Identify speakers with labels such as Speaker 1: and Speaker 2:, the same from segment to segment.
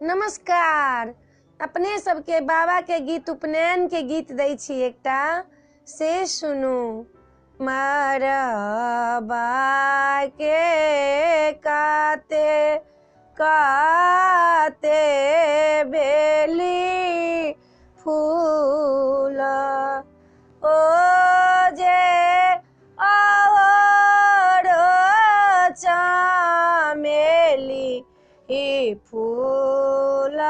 Speaker 1: नमस्कार। अपने सबके बाबा के गीत उपनयन के गीत दै छी एकटा, से सुनू। मरबा के काते काते बेली फूल, ओ जे और चमेली फूल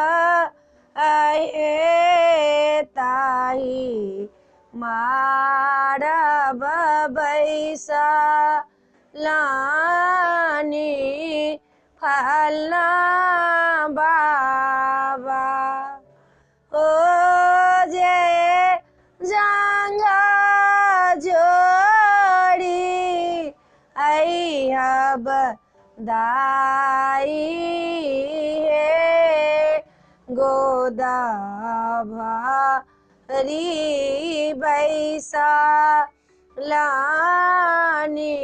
Speaker 1: आए ताही मारब बैसा लानी फलना बाबा, ओ जे जंगा जोड़ी अहब दाई गोदा भरी बैसा लानी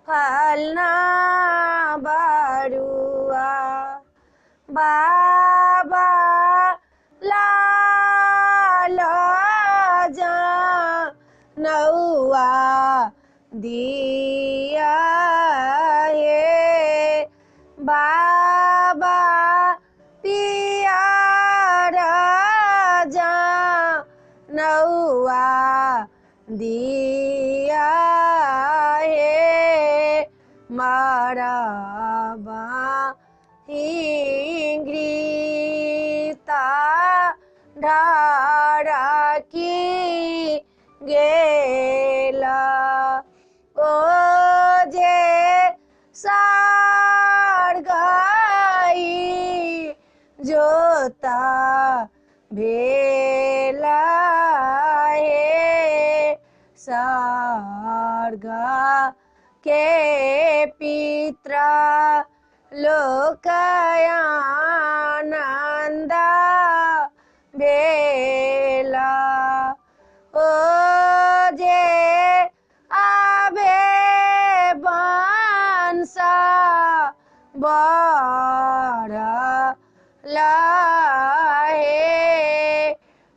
Speaker 1: फलना बरुआ, बाबा लाल नौआ दिया हे बाबा नौआ दिया हे मरबा हिंगृता ढारकी गेला, ओ जे सार गई जोता भेला हे स्वर्ग के पित्रा लोकानंद भेला, ओ जे आबे बंश बढ़ला हे,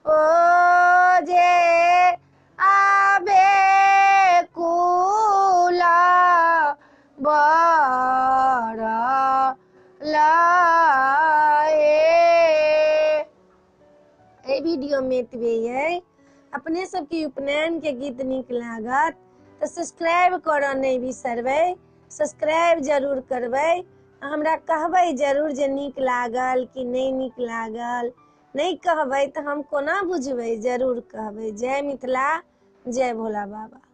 Speaker 1: ओ जे आबे कुला बढ़ला हे। वीडियो में एतबे है। अपने सबके उपनयन के गीत नीक लागत तो सब्सक्राइब करऽ नहीं बिसरबै, सब्सक्राइब जरूर करबै। हमरा कहबै जरूर जे नीक लागल कि नहीं नीक लागल, नहीं कहबै तो हम कोना बुझबै, जरूर कहबै। जय मिथिला, जय भोला बाबा।